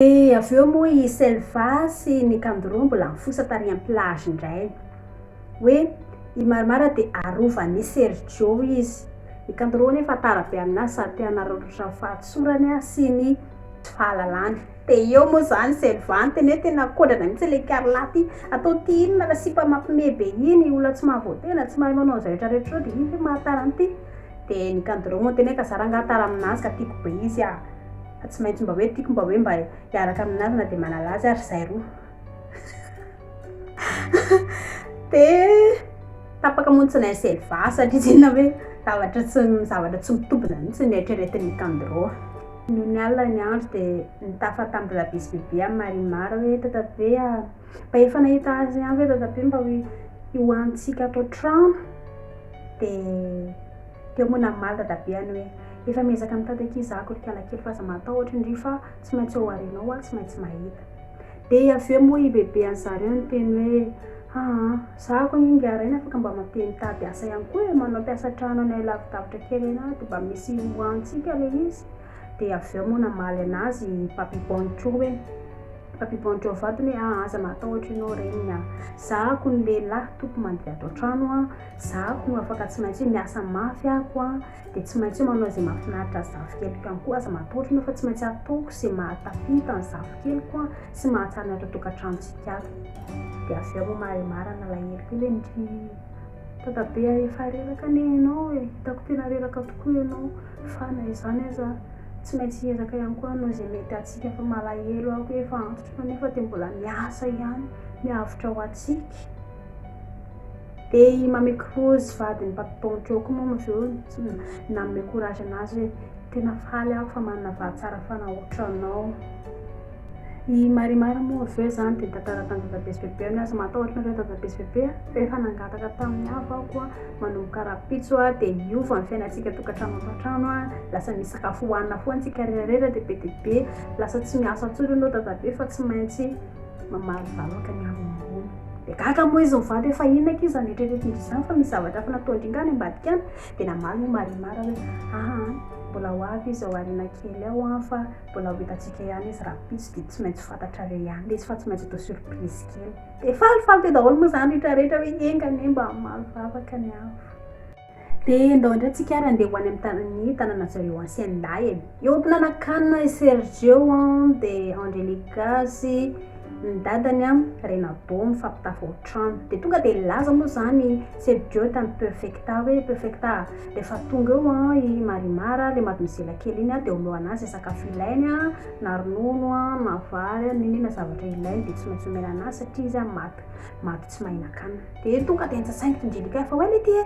Avy eo moa i Selva sy ny Kandoro mbola mifosa tary amin'ny plage indray. Hoe i marimara dia arovan'ny Sergio izy. I Kandoro nefa tara be aminazy sady te hanararaotra fahatsorany sy ny fahalalany. Dia eo moa zany Selva teny hoe tena kodrana mihitsy ilay Karlaty. Atao ty inona raha sipa mampime be iny olona tsy mahavoatena, tsy mahay manao an'izay rehetrarehetra dia iny mahatara an'ity. Dia ny Kandoro moa teny hoe kazara angaha tara aminazy ka tiako be izy tsy maintsy mba hoe tiako mba hoe mba hiaraka aminazy na dia manala azy ary zay roa. Dia tapaka montsina Selva satria tena hoe zavatra tsy mitombina mihitsy ny eritreretin'ny Kandoro. Noho ny alina ny andro dia nitafatambina bisy bebe amin'ny Marimara hoe tatabe mba efa nahita azy ihany hoe tatabe mba hoe ioantsika atao trano. Dia teo moa namaly tatabe any hoe efa miezaka mitady zako kalakely fa aza matahotra indri fa tsy maintsy ao arinao tsy maintsy mahita. Dia avy eo moa i bebe an'zareo ny teny hoe zako ingaraina afaka mba mitady asa ihany koa manao mpiasa trano anay lavidavitra kely ena dia mba misy hoantsika le izy. Dia avy eo moa namaly anazy Papi Boncho hoe Papi Boncho vatony aza matahotra ianao reny zako ny lehilahy toko mandeha atao trano zako no afaka tsy maintsy miasa mafy ako dia tsy maintsy manao izay mahafinaritra zafikeliko ihany koa aza matahotra ianao fa tsy maintsy ataoko izay mahatafita ny zafikeliko sy mahatsara ny tokantranotsika ato. Dia avy eo moa Marimara nalaheliko ilay ny tatabe efa reraka anie ianao hitako tena reraka tokoa ianao fa na izany aza tsy maintsy hiezaka ihany koa anao izay mety atsika fa malahelo ako efa antitra nefa dia mbola miasa ihany miavotra ho atsika. Dia i Mamy Cruz vadin'ny Papi Boncho koa moa avy eo nanome courage anazy hoe tena faly ako fa manana vahatsara fanahotra anao. I Marimara moa avy eo zany dia tantara tany tatabe sy bebe azy matahotra nareo tatabe sy bebe fa efa nangataka tamin'ny hafa ako manomboka rapitso dia hiova ny fiainantsika tokantrano antoantrano lasa misy sakafo hohanina foana antsika rehetrarehetra dia be dia be lasa tsy miasa intsony ianao tatabe fa tsy maintsy mamaly valaka ny ambony. Dia gaga moa izy mivady efa inona aky izany eritreretiny izany fa misy zavatra efa natao indrindra any ambadika any. Dia namaly moa Marimara hoe mbola ho avy izy ao aoriana kely ao fa mbola ho hitantsika ihany izy rapitso dia tsy maintsy fantatrareo ihany izy fa tsy maintsy atao surprise kely. Dia falifaly teo daholo moa zany rehetrarehetra hoe engane mba hamaly vavaka ny afo. Dia ndao indray antsika ary andeha ho any amin'ny tanàna zareo Hacienda eo mpihinana-kanina i Sergio dia Angelica sy ny dadany Renato mifampitafy ao trano. Dia tonga dia laza moa zany Sergio tamin'ny perfecta hoe perfecta rehefa tonga eo i Marimara le mademoiselle kely iny dia omeo anazy sakafo ilainy na ronono na vary ninona zavatra ilainy dia tsy maintsy omena anazy satria izy maty tsy mahina-kanina. Dia tonga dia nitsasaingy Angelica fa hoe ty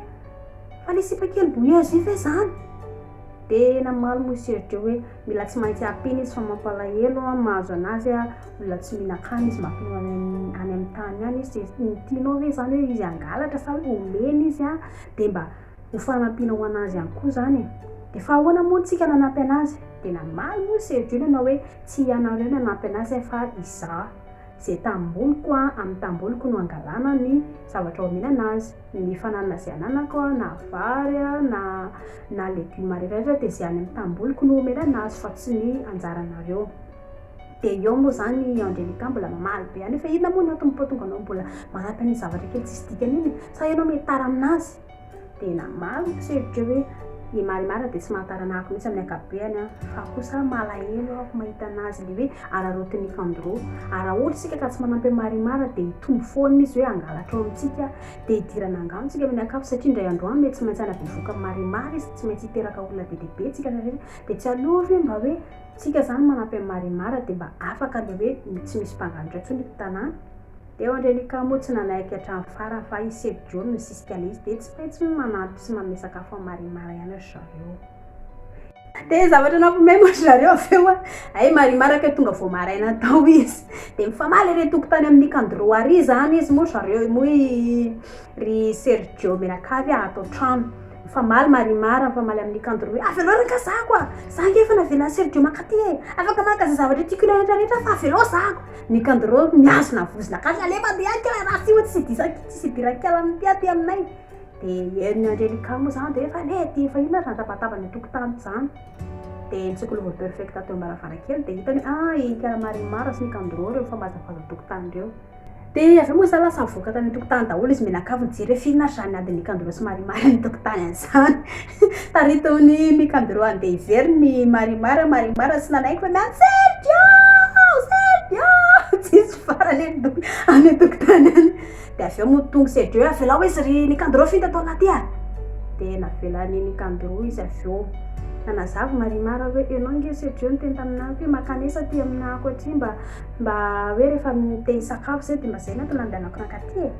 fa le sipa kely bouilleuse ve zany. Dia namaly moa Sergio hoe mila tsy maintsy ampina izy fa mampalahelo mahazo anazy olona tsy mihinan-kanina izy mampino any amin'ny tany any izy tianao ve zany hoe izy hangalatra sa hoe omeny izy dia mba ho fanampiana ho anazy ihany koa zany. Dia fa ahoana moa tsika nanampy anazy. Dia namaly moa Sergio nanao hoe tsy ianareo nanampy anazy fa izaho izay tamboliko amin'ny tamboliko no angalana ny zavatra omena anazy ny fananana izay ananako na vary na legioma rehetrarehetra dia izay any amin'ny tamboliko no omena anazy fa tsy ny anjaranareo. Dia eo moa zany Angelica mbola mamaly be any fa inona moa ny antony tonga anao mbola manampy any zavatra kely tsisy dikany iny sa ianao mety tara aminazy. Dia namaly Sergio hoe i Marimara dia tsy mahatara anahako mihitsy amin'ny ankapobeny fa kosa malahelo ako mahita anazy le hoe ararotiny Kandoro raha ohatra isika ka tsy manampy Marimara dia hitombo foana izy hoe hangalatra ao amintsika dia hidirana angano tsika amin'ny ankapobeny satria indray androany mety tsy maintsy hanabevoaka Marimara izy tsy maintsy hiteraka olona be dia be tsika rehetra dia tsy alovy mba hoe tsika zany manampy Marimara dia mba afaka le hoe tsy misy mpangalatra intsony eto tanàna. Dia Angelica moa tsy nanaiky hatramin'ny farany fa i Sergio no sisika izy dia tsy maintsy manampy sy manome sakafo Marimara ihany zareo. Dia zavatra nampomay moa zareo avy eo ay Marimara ka tonga vao maraina tao izy dia mifamaly ery tokotany amin'ny Kandoro ary zany izy moa zareo moa ry Sergio menakavy atao trano. Mifamaly Marimara mifamaly amin'ny Kandoro hoe avelao ka zako za efa navela Sergio makaty afaka maka zavatra tiako rehetrarehetra fa avelao zako. Ny Kandoro miazona vozona kasy ale mandeha kely raha tsy tsisy idiran-kely amin'ny aty aminay. Dia ny Angelica moa zany dia efa nety efa inona zany tabataba ny tokotany zany. dia nitsoko le perfecta teo ambaravarakely dia hitany ika marimara sy nikandrô reo fa mazafaza tokotany reo dia avy moa za lasa avoaka tany tokotany daholo izy menakavy nijery fiina zany ady nikandrô sy marimara ny tokotany an'izany taritony nikandrô andeha ivery ny marimara sy nanaiko fa Sergio tsisy farany any tokotany any dia avy eo moa tonga Sergio avela hoe izy ry nikandrô finta tao anaty dia navelany nikandrô izy avy eo nanazavy marimara hoe enao nge Sergio niteny taminako hoe makanesa ty aminako aty mba hoe rehefa te hisakafo zay dia mba zay natao nandehanako nakaty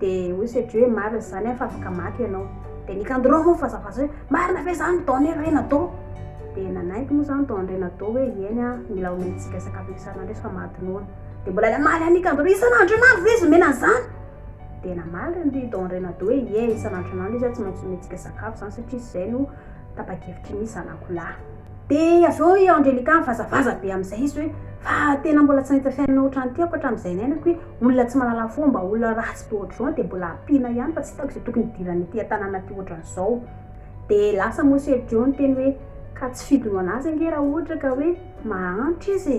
dia hoy Sergio hoe marina zany fa afaka maky ianao dia nikandrô moa fazavaza hoe marina ve zany taony renatao dia nanaiky moa zany taony renatao hoe eny mila omentsika sakafo isanandro fa matinoana dia mbola namaly any nikandrô isanandro ve izy omena zany dia namaly ny taony renatao hoe isanandro izy tsy maintsy omentsika sakafo zany satria zay no tapa-kevitry ny zanako lahy dia avy eo Angelica mivazavaza be amin'izay izy hoe fa tena mbola tsy nahita fiainana ohatrany tiako hatramin'izay nenako hoe olona tsy mahalala fomba olona ratsy be ohatr'izao dia mbola ampiana ihany fa tsy hitako izay tokony hidirany ity an-tanàna ty ohatran'izao dia lasa moa Sergio niteny hoe ka tsy fidino anazy ange raha ohatra ka hoe mahantry izy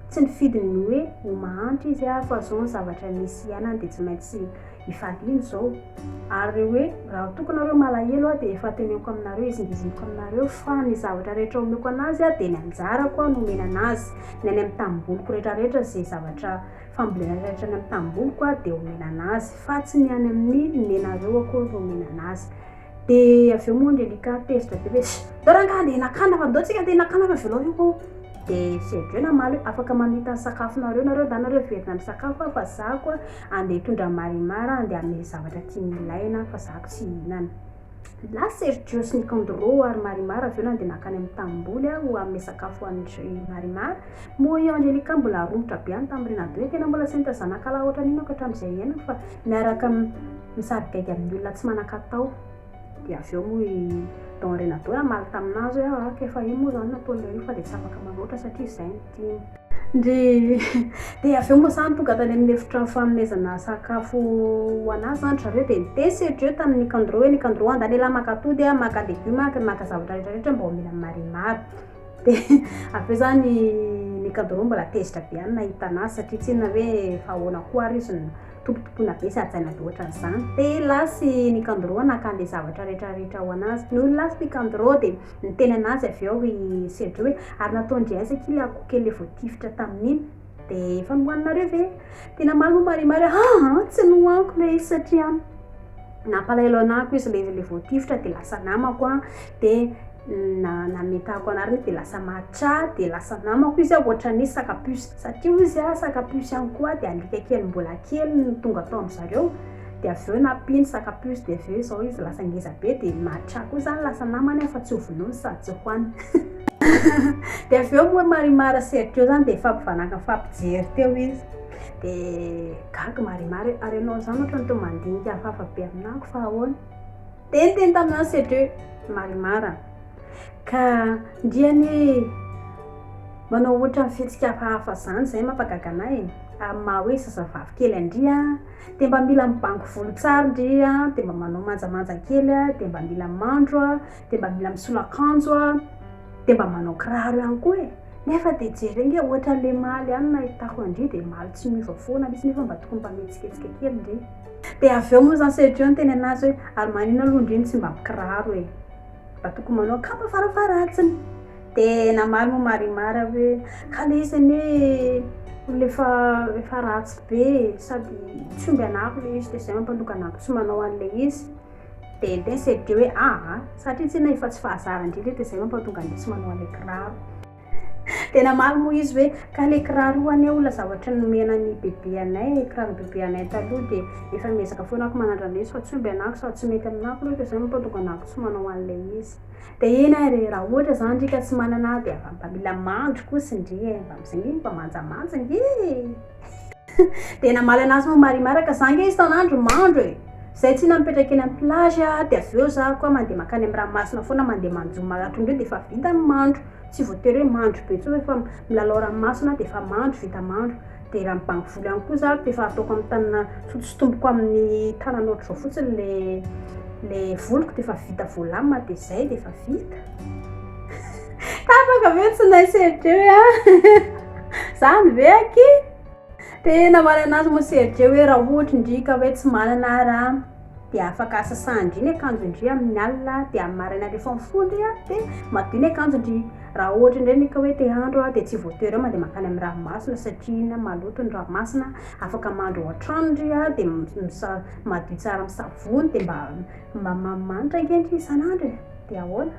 tsy nifidiny hoe ho mahantry izy fa zao ny zavatra misy ihany dia tsy maintsy ifaliany zao ary hoe raha tokonareo malahelo dia efa teneniko aminareo izy ngizimiko aminareo fa ny zavatra rehetra omeko anazy dia ny anjarako nomena anazy ny any amin'ny tamboloko rehetrarehetra zay zavatra fambolena rehetra ny amin'ny tamboloko dia omena anazy fa tsy ny any amin'ny nenareo akory omena anazy dia avy eo moa Angelica tezitra be hoe dao rangaha dia nakana fa ndao tsika dia nakana fa velao io dia Sergio namaly afaka mamita ny sakafonareo da nareo verina amin'ny sakafo fa zako andeha hitondra marimara andeha amin'ny zavatra tiany ilaina fa zako tsy hihinana la Sergio sy nikandrô ary marimara avy eo nandeha nakany amin'ny tamboly ho amin'ny sakafo an'ny marimara moa io Angelica mbola romotra be any tamin'ny renado hoe tena mbola sy nita zanakala ohatra n'ino ka hatramin'izay iainako fa miaraka misarigaiky amin'ny olona tsy manakatao dia avy eo moa don renado amaly taminazy hoe efa ino moa zany nataon'ireo fa dia tsy afaka manoatra satria izay ny tiany dia avy eo moa zany tonga tany amin'ny efitra fanomezana sakafo ho anazy zany zareo dia niteny Sergio tamin'ny nikandrô hoe nikandrô andalelahy makatody maka legioma maka zavatra rehetrarehetra mba omena marimara dia avy eo zany nikandrô mbola tezitra be any nahita anazy satria tsy na hoe fa ahoana koa ary izy tompotompona be sy adzaina be ohatran'izany dia lasy nikandrô nakany zavatra rehetrarehetra ho anazy no lasy nikandrô dia niteny anazy avy eo i Sergio hoe ary nataondry aiza kely akoho kely le voatifitra tamin'iny dia efa nohaninareo ve tena maly moa marimara tsy nohaniko le izy satria nampalahelo anako izy le voatifitra dia lasa namako dia nametako anariny dia lasa matcha dia lasa namako izy ohatran'izy sakapusy satria izy sakapusy ihany koa dia alika kely mbola kely ny tonga tao amin'izareo dia avy eo nampiny sakapusy dia avy eo izao izy lasa ngeza be dia matcha koa zany lasa namany fa tsy hovonoiny sady tsy hohaniny dia avy eo moa marimara Sergio zany dia fampivanaka fampijery teo izy dia gaga marimara ary ianao zany ohatra ny teo mandinika hafahafa be aminako fa ahoana dia niteny taminao Sergio marimara ka ndriany manao ohatra ny fihetsika hafahafa zany zay mampagaga anay amin'ny maha hoe zazavavy kely andria dia mba mila mibango volo tsara ndria dia mba manao manjamanja kely dia mba mila mandro dia mba mila misolakanjo dia mba manao kiraro ihany koa nefa dia jerenge ohatra le maly ihany nahitako andri dia maly tsy miova foana misy nefa mba tokony mba mihetsiketsika kely ndri dia avy eo moa zany Sergio ny teny anazy hoe ary manina aloha ndriny tsy mba mikiraro mba tokony manao kapa farafaratsiny dia namaly moa marimara hoe ka le izy anie efa ratsy be sady tsy omby anako le izy dia izay mampanoka anako tsy manao an'le izy dia niteny Sergio hoe satria tsy na efa tsy fahazara indrindra dia izay mampatonga an'le tsy manao an'le kiraro dia namaly moa izy hoe ka le kiraro anie olona zavatra nomena ny bebe anay kiraro bebe anay taloha dia efa miezaka foana ako manandra an'le izy fa tsy omby anako sady tsy mety aminako loha dia izay mampatonga anako tsy manao an'le izy dia eny ary raha ohatra zany ndrika tsy manana dia mba mila mandro kosa ndri mba mizangy mba manjamanja nge dia namaly anazy moa marimara ka zange izy tanandro mandro zay tsy namipetraka eny amin'ny plage dia avy eo za koa mandeha makany amin'ny ranomasina foana mandeha manjomy maratondreo dia efa vita ny mandro tsy voatery hoe mandro be tso efa milalao ranomasina dia efa mandro vita mandro dia raha mibango volo ihany koa za dia efa ataoko amin'ny tanana sotosotomboko amin'ny tanana ohatr'izao fotsiny le voloko dia efa vita volamina dia zay dia efa vita ka afaka ve tsy naseritra hoe zany ve aky tena mary anazy moa seritra hoe raha ohatra indrika hoe tsy manana raha dia afaka sasandry iny akanjo indri amin'ny alina dia marina rehefa mifoly dia madio ny akanjo indri raha ohatra indray nika hoe te andro dia tsy voatery eo mandeha makany amin'ny ranomasina satria iny maloto ny ranomasina afaka mandro ao an-trano indri dia madio tsara amin'ny savony dia mba manitra ankehitriny isan'andro dia ahoana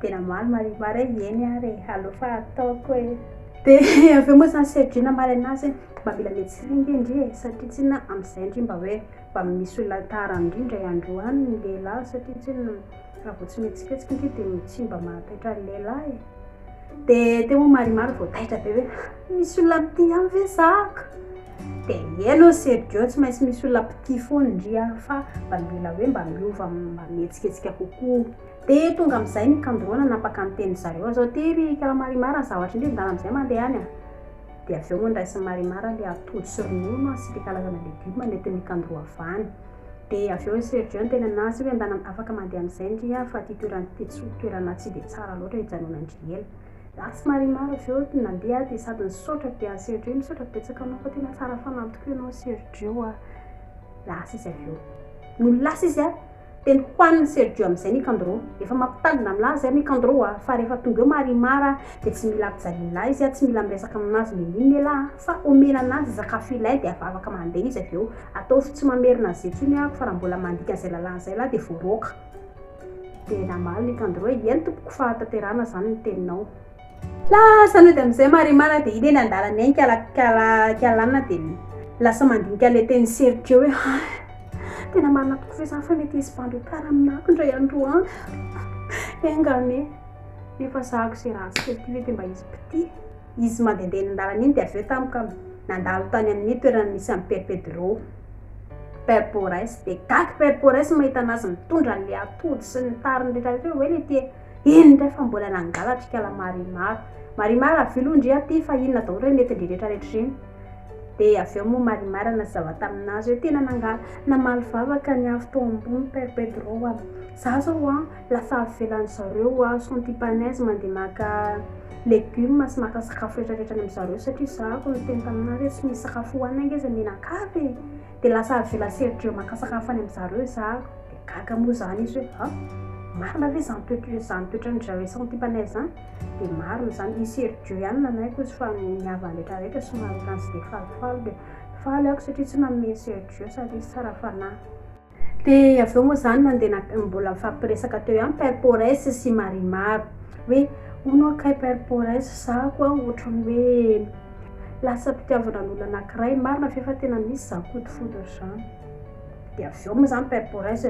tena maromary eny ary alofa ataoko e dia avy eo moa zany seridrina mary anazy mba mila mihetsika indri satria tsy na amin'izay indri mba hoe mba misy olona tara indrindra androany ny lehilahy satria tsy raha vao tsy mihetsiketsika indri dia tsy mba mahataitra ny lehilahy dia teo moa maromaro vao taitra be hoe misy olona mity ihany ve zaka dia eno seridreo tsy maintsy misy olona mpity foana indri fa mba mila hoe mba miova mba mihetsiketsika kokoa dia tonga amin'izay ny kandroana napaka ny teny zareo azao tery karaha marimara ny zavatra indri ndana amin'izay mandeha any dia avy eo moa ndraisin'ny marimara le atody sy ronono sy le karazana legioma nentin'ny kandroa avany dia avy eo seridreo ny tena anazy hoe andana afaka mandeha amin'izay indri fa ty toerana tsy dia tsara loatra hijanonandry ela lasy marimara avy eo nandeha dia sady nisaotra dia seridreo misaotra betsaka anao fa tena tsara fanahy tokoa ianao seridreo lasa izy avy eo no lasa izy dia hohaniny seridreo amin'izay ny kandro efa mampitandrina amin'azy ny kandro fa rehefa tonga eo marimara dia tsy mila ampijalinahy izy tsy mila miresaka aminazy neniny elahy fa omena anazy sakafo ilay dia afaka mandeha izy avy eo atao tsy mamerina azy etsony fa raha mbola mandika an'izay lalàn'izay lahy dia voaroaka dia namaly ny kandro eny tompoko fahatanterana zany ny teninao lasa no dia amin'izay marimara dia iny eny andalana eny kalanina dia lasa mandinika le teny seridreo hoe tena marina toko ve zany fa mety izy mpandroatara aminako indray androany engane nefa zahako se raha sy kely ty ve dia mba izy pity izy mandehandeha ny andalana iny dia avy eo tamika nandalo tany amin'ny toerana misy amin'ny perpedro père Porès dia gaky père Porès mahita anazy mitondra le atody sy ny tariny rehetrarehetra hoe le ty iny indray fa mbola nangalatra kala marimara vilondry aty fa inona daholo hoe nety rehetrarehetra iny dia avy eo moa marimara na zavatra aminazy hoe tena namaly vavaka ny avy tao ambony père Pedro za zao lasa avelan'ny zareo santipanese mandeha maka legioma sy maka sakafo rehetrarehetra ny amin'izareo satria zahako ny teny taminazy hoe tsy misy sakafo hohanina ingeza menakavy dia lasa avela seridreo maka sakafo any amin'izareo zahako dia gaga moa zany izy hoe marina ve zany toetra ny zareo santipanese zany dia marina zany seridreo ihany nanaiko izy fa niavany rehetrarehetra somary ransy dia falifaly dia faly ako satria tsy nanome seridreo sady izy tsara fanahy dia avy eo moa zany nandeha mbola mifampiresaka teo ihany père Porès sy marimaro hoe hono akay père Porès zahako ohatrany hoe lasa mpitiavana n'olona anankiray marina fefa tena misy zakotofodry zany dia avy eo moa zany père Porès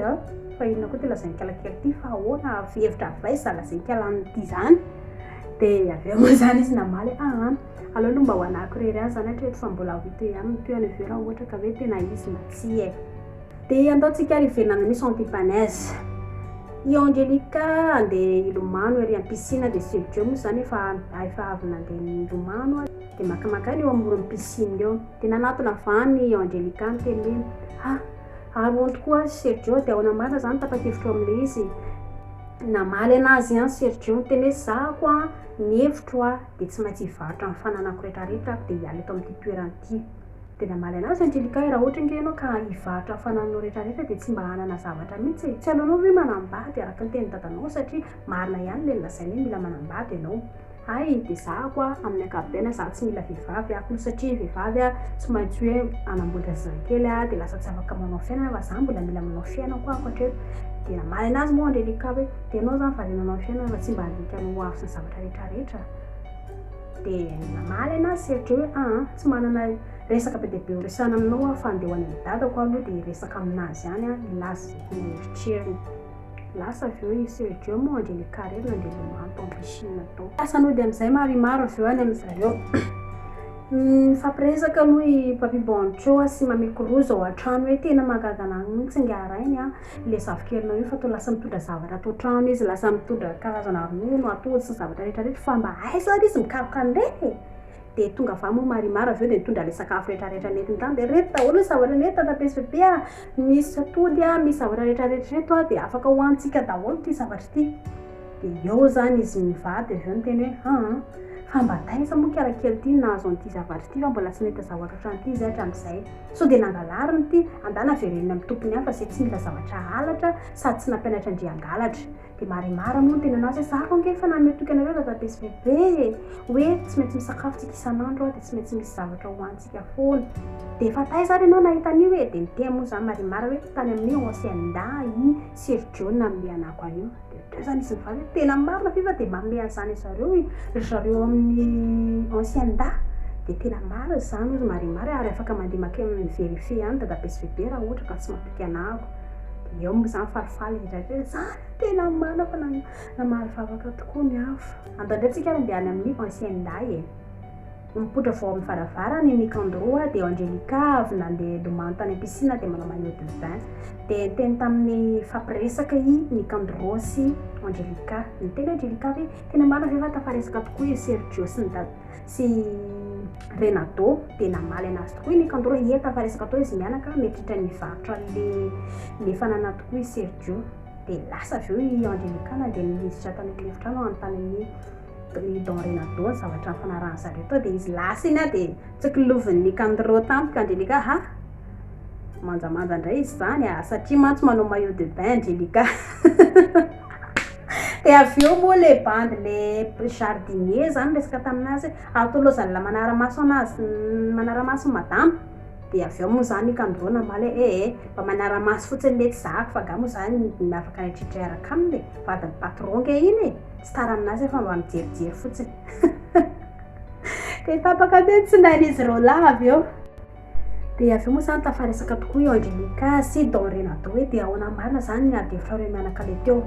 fa inona koa ty lazainy kalakely ty fa ahoana hevitra vaisa lazainy kalan'ity zany dia avy eo moa zany izy namaly aleo mba ho anako rery azy zany hatreto fa mbola hoito ihany mitoana avy eo raha ohatra ka hoe tena izy matsy dia andaontsika rivenana misy antipanese i Angelica andeha ilomano ery amin'ny piscine dia seridreo moa zany efa avy nandeha ilomano dia makamakany eo amoron'ny piscine eo dia nanatona vany Angelica ny teny hoe aroany tokoa seridreo dia ahoana marina zany tapa-kevitro amin'ilay izy namaly anazy ihany seridreo ny teny hoe zahako ny hevitro dia tsy maintsy hivarotra amin'ny fananako rehetrarehetra dia hiala eto amin'ity toerana dia namaly anazy Angelica raha ohatra nke ianao ka hivarotra fananao rehetrarehetra dia tsy mba hanana zavatra mihitsy tsy aleonao hoe manambady araka ny teny dadanao satria marina ihany le lazainy hoe mila manambady ianao dia zahako amin'ny ankapobeny za tsy mila vehivavy ako satria vehivavy tsy maintsy hoe anamboatra zazakely dia lasa tsy afaka manao fiainana fa za mbola mila manao fiainana koa ako hatreto dia namaly anazy moa Angelica hoe dia ianao zany valinanao fiainana fa tsy mba handikanao afo sy ny zavatra rehetrarehetra dia namaly anazy seridreo hoe tsy manana resaka be dia be horesana aminao fa andeha ho any amin'ny dadako aloha dia resaka aminazy ihany ilazy eritreriny lasa avy eo seridreo moa Angelica rery nandeha lomano tao amin'ny piscine tao lasa anao dia amin'izay marimaro avy eo any amin'izareo fampiresaka aloha i Papy Boncho sy Mamy Cruz ao an-trano hoe tena mahagagana mihitsy ngarainy le zavikerinao io fa tao lasa mitondra zavatra atao trano izy lasa mitondra karazana ronono atody sy zavatra rehetrarehetra fa mba aiza izy mikaroka an'ireny dia tonga avy moa marimaro avy eo dia mitondra le sakafo rehetrarehetra nentiny tany dia reto daholo ny zavatra nety tata-PSP misy atody misy zavatra rehetrarehetra reto dia afaka hohantsika daholo ty zavatra ty dia eo zany izy mivady avy eo ny teny hoe fa mba taiza moa karakely ity nahazo an'ity zavatra ity fa mbola tsy nahita zavatra hatran'ity zay hatramin'izay so dia nangalariny ity andana averenina amin'ny tompony hafa zay tsy mila zavatra halatra sady tsy nampianatra andriangalatra dia marimara moa ny tena anazy hoe zako ange fa nametokana aveo dadabe hoe tsy maintsy misakafotsika isan'andro dia tsy maintsy misy zavatra hohantsika foana dia efa taiza ary ianao nahita an'io hoe dia niteny moa zany marimara hoe tany amin'ny ancienda i Sergio nameha anako an'io dia zany izy mivady tena marina fifa dia mameha an'izany zareo amin'ny ancienda dia tena marina zany ozy marimara ary afaka mandeha make miverifie ihany dadabe sy bebe raha ohatra ka tsy matoky anako dia eo moa zany falifaly izay zany tena marina fa namahavavaka tokoa ny afo andandratsika ary andeha any amin'ny ancienda mipotra vao amin'ny varavarany Nicandro dia Angelica avy nandeha domano tany piscine dia manao maillot de bain dia teny tamin'ny fampiresaka Nicandro sy Angelica niteny Angelica hoe tena marina fa tafaresaka tokoa i Sergio sy Renato dia namaly anazy tokoa i Nicandro tafaresaka toa izy mianaka metritra ny varotra le fanana tokoa i Sergio dia lasa avy eo i Angelica nandeha nihizitra tany an-klefitrano antany ny Don Renato zavatra fanarahana zareo tao dia izy lasa iny dia tsikilovin'ny Nicandro tampoka Angelica manjamanja indray izy zany satria mantsy manao maillot de bain Angelica dia avy eo moa le bandy le jardinier zany resaka taminazy atolozany la manaramaso anazy manaramaso madama dia avy eo moa zany Nicandro namaly mba manaramaso fotsiny le tsy zako fa ga moa zany miavaka nitritra araka aminy vadiny patron ke iny tsy tara aminazy fa mba mijerijery fotsiny dia tapaka teny tsy nain'izy reo lahy avy eo dia avy eo moa zany tafaresaka tokoa io Angelica sy Don Renato hoe dia ahoana marina zany ny ady efa reo mianaka le teo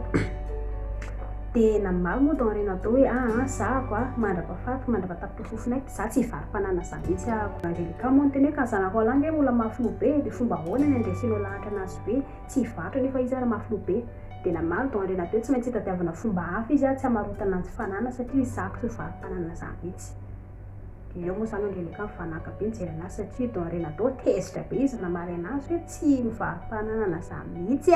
dia namaly moa Don Renato hoe zako mandrapatapotra fofona eky za tsy hivarim-panana za mihitsy Angelica moa niteny hoe ka zanako alange mbola mafilo be dia fomba ahoana ny andresinao lahatra anazy be tsy hivarotra nefa izy ary mafilo be dia namaly Don Renato tsy maintsy hitadiavana fomba hafa izy tsy hamarotana ny fanana satria zako tsy hivarim-panana za mihitsy dia eo moa zany Angelica mifanaka be nijery anazy satria Don Renato tezitra be izy namaly anazy hoe tsy hivarim-panana za mihitsy